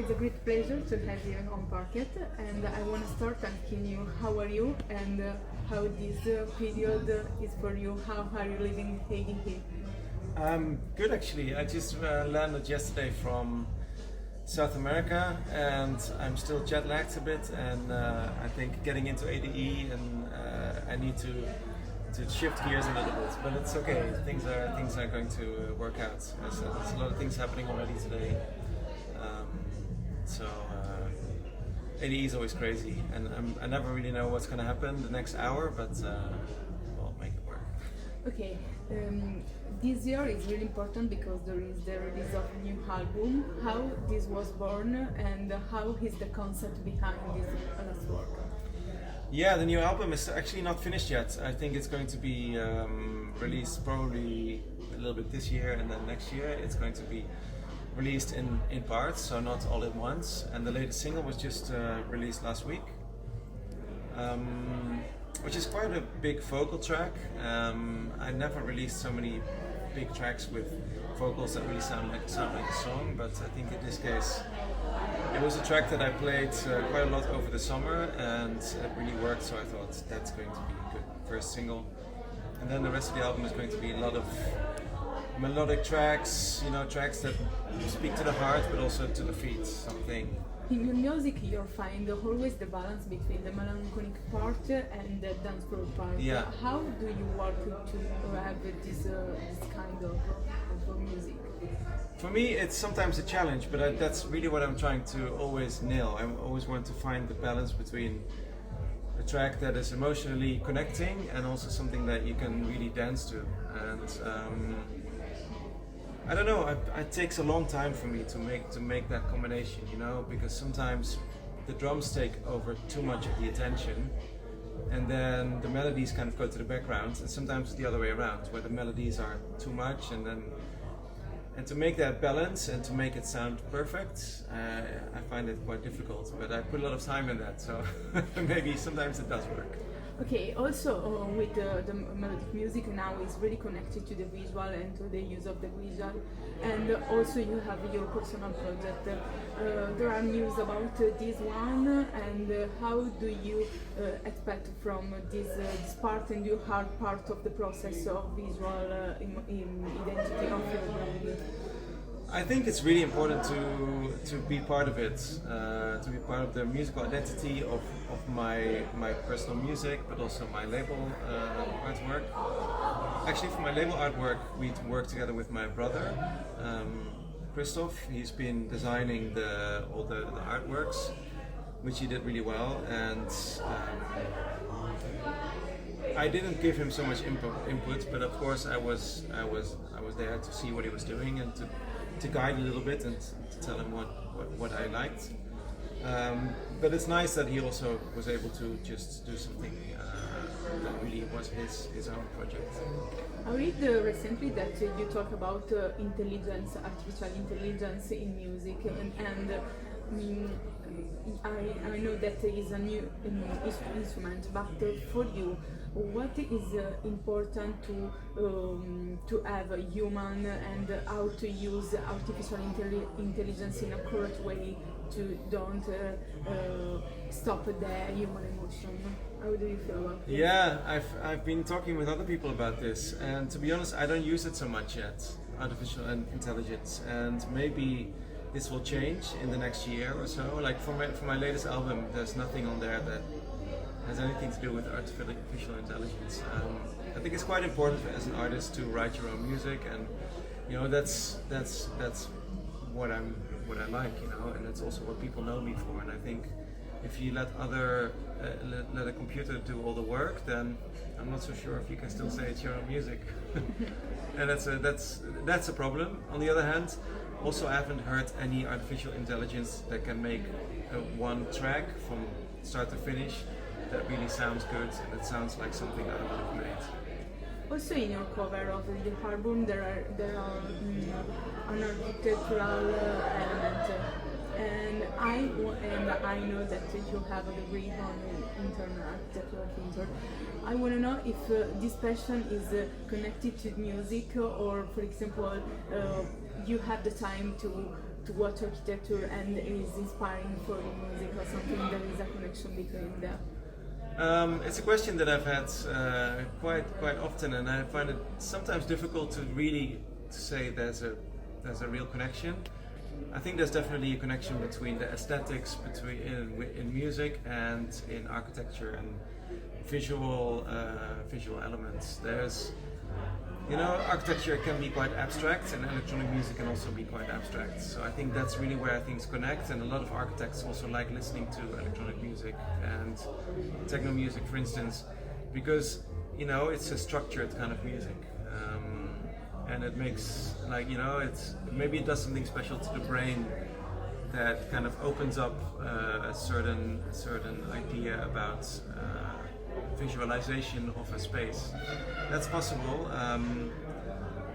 it's a great pleasure to have you on Parkett, and I want to start asking you how are you and how this period is for you. How are you living here? Good actually. I just landed yesterday from South America and I'm still jet lagged a bit and I think getting into ADE and I need to shift gears a little bit, but it's okay. Things are going to work out. There's a lot of things happening already today. So ADE is always crazy and I never really know what's going to happen the next hour, but we'll make it work. Okay, this year is really important because there is the release of a new album. How this was born and how is the concept behind this last work? Yeah, the new album is actually not finished yet. I think it's going to be released probably a little bit this year and then next year. It's going to be released in parts, so not all at once. And the latest single was just released last week, which is quite a big vocal track. I never released so many big tracks with vocals that really sound like a song, but I think in this case it was a track that I played quite a lot over the summer and it really worked, so I thought that's going to be a good first single. And then the rest of the album is going to be a lot of melodic tracks, tracks that speak to the heart but also to the feet, something. In your music, you find always the balance between the melancholic part and the dance floor part. Yeah. How do you work to have this kind of music? For me, it's sometimes a challenge, but that's really what I'm trying to always nail. I always want to find the balance between a track that is emotionally connecting and also something that you can really dance to. And I don't know. It takes a long time for me to make that combination, because sometimes the drums take over too much of the attention, and then the melodies kind of go to the background, and sometimes it's the other way around, where the melodies are too much, and to make that balance and to make it sound perfect, I find it quite difficult. But I put a lot of time in that, so maybe sometimes it does work. Okay, also with the melodic music now is really connected to the visual and to the use of the visual, and also you have your personal project. There are news about this one, and how do you expect from this part and your hard part of the process of visual identity of your brand? I think it's really important to be part of it, to be part of the musical identity of my personal music, but also my label artwork. Actually, for my label artwork, we work together with my brother, Christoph. He's been designing all the artworks, which he did really well, and I didn't give him so much input, but of course I was there to see what he was doing and to guide a little bit and to tell him what I liked. But it's nice that he also was able to just do something that really was his own project. I read recently that you talk about artificial intelligence in music, and I know that is a new instrument, but for you, what is important to have a human and how to use artificial intelligence in a correct way to don't stop the human emotion? How do you feel about this? Yeah, I've been talking with other people about this, and to be honest, I don't use it so much yet, artificial intelligence, and maybe this will change in the next year or so. Like for my latest album, there's nothing on there that has anything to do with artificial intelligence. I think it's quite important as an artist to write your own music, and that's what I like, and that's also what people know me for. And I think if you let a computer do all the work, then I'm not so sure if you can still say it's your own music. And that's a problem. On the other hand, also I haven't heard any artificial intelligence that can make one track from start to finish that really sounds good and it sounds like something I would have made. Also, in your cover of the album, there are an architectural element, and I know that you have a degree on internal architectural painter. I want to know if this passion is connected to music, or, for example, you have the time to to watch architecture and is inspiring for your music, or something there is a connection between them? It's a question that I've had quite often, and I find it sometimes difficult to really say there's a real connection. I think there's definitely a connection between the aesthetics in music and in architecture and visual elements. There's, architecture can be quite abstract, and electronic music can also be quite abstract. So I think that's really where things connect, and a lot of architects also like listening to electronic music and techno music, for instance, because it's a structured kind of music, and it makes maybe it does something special to the brain that kind of opens up a certain idea about visualization of a space. That's possible,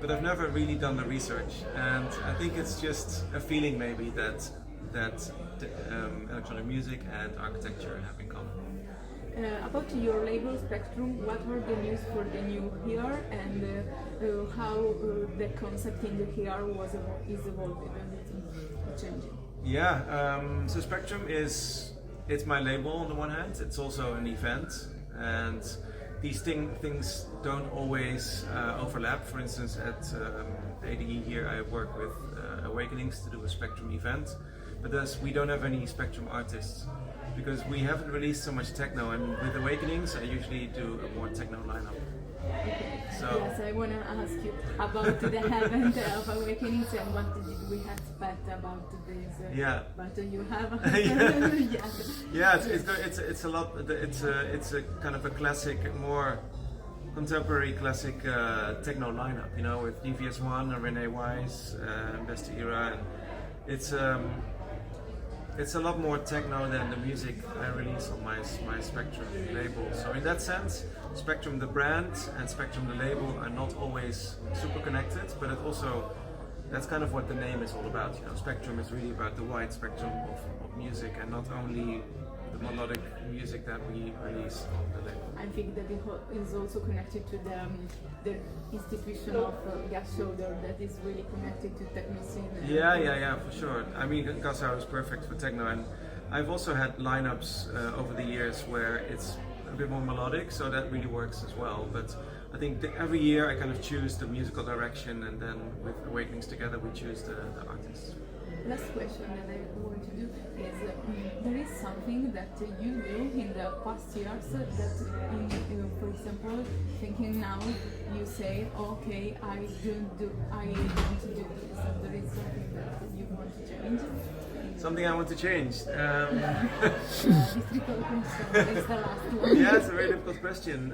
but I've never really done the research, and I think it's just a feeling maybe that electronic music and architecture have in common. About your label Spectrum, what are the news for the new here, and how the concept in the here is evolving and changing? Yeah, so Spectrum it's my label on the one hand. It's also an event, and these things don't always overlap. For instance, at ADE here I work with Awakenings to do a Spectrum event, but we don't have any Spectrum artists because we haven't released so much techno, and with Awakenings I usually do a more techno lineup. Okay. So yes, I want to ask you about the event of Awakenings and what did we expect about this. Yeah. But you have. Yeah, it's a lot. It's a kind of a classic, more contemporary classic techno lineup. With DVS1 and Rene Wise, Best Era, and it's a lot more techno than the music I release on my Spectrum label. So in that sense, Spectrum the brand and Spectrum the label are not always super connected, but that's kind of what the name is all about. Spectrum is really about the wide spectrum of music, and not only the melodic music that we release on the label. I think that it is also connected to the institution of Gas Shoulder that is really connected to techno scene. Yeah, for sure. I mean, Gassau is perfect for techno, and I've also had lineups over the years where it's a bit more melodic, so that really works as well. But I think every year I kind of choose the musical direction, and then with Awakenings together we choose the artists. Last question that I want to do is there is something that you do in the past years that, for example, thinking now, you say, okay, I don't do this, and there is something that you want to change. Something I want to change. Difficult question. It's the last one. Yeah, it's a very difficult question.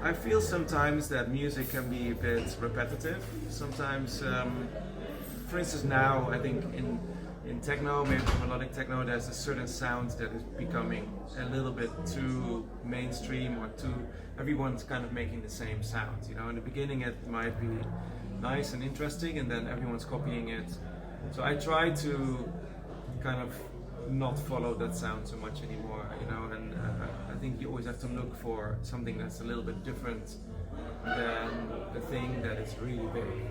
I feel sometimes that music can be a bit repetitive. Sometimes. For instance, now I think in techno, maybe melodic techno, there's a certain sound that is becoming a little bit too mainstream, or everyone's kind of making the same sound. In the beginning it might be nice and interesting, and then everyone's copying it. So I try to kind of not follow that sound so much anymore. And I think you always have to look for something that's a little bit different than the thing that is really big.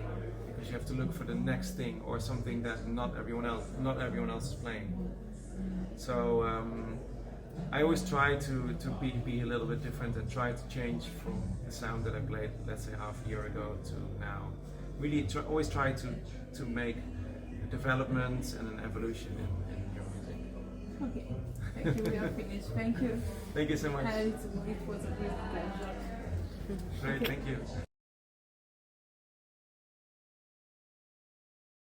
You have to look for the next thing, or something that not everyone else is playing. So I always try to be a little bit different, and try to change from the sound that I played, let's say half a year ago, to now. Really always try to make a development and an evolution in your music. Okay, thank you. We are finished. Thank you. Thank you so much. It was a great pleasure. Great, thank you.